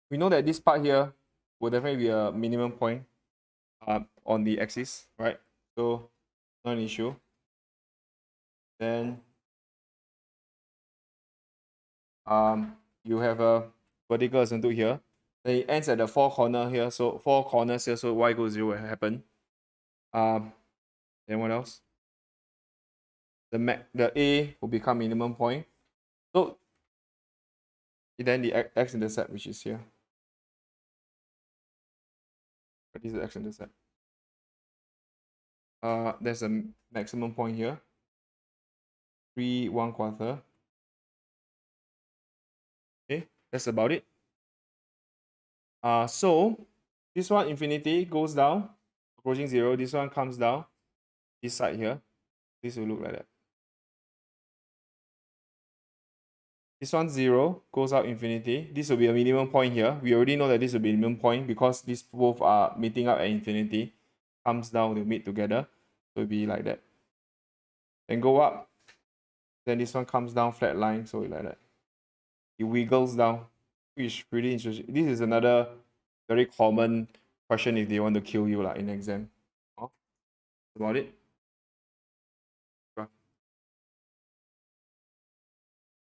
we know that this part here will definitely be a minimum point on the axis, right? So not an issue. Then you have a vertical asymptote here. Then it ends at the 4 corner here. So 4 corners here. So y equals 0 will happen. Then what else? The A will become minimum point. So then the x-intercept, which is here. This is the x-intercept. There's a maximum point here. 3 1/4. Okay, that's about it. So this one infinity goes down, approaching 0. This one comes down. This side here, this will look like that. This one 0 goes out infinity. This will be a minimum point here. We already know that this will be a minimum point because these both are meeting up at infinity. Comes down, they meet together. So it'll be like that. Then go up. Then this one comes down flat line, so like that. It wiggles down, which is pretty interesting. This is another very common question if they want to kill you in exam. That's about it.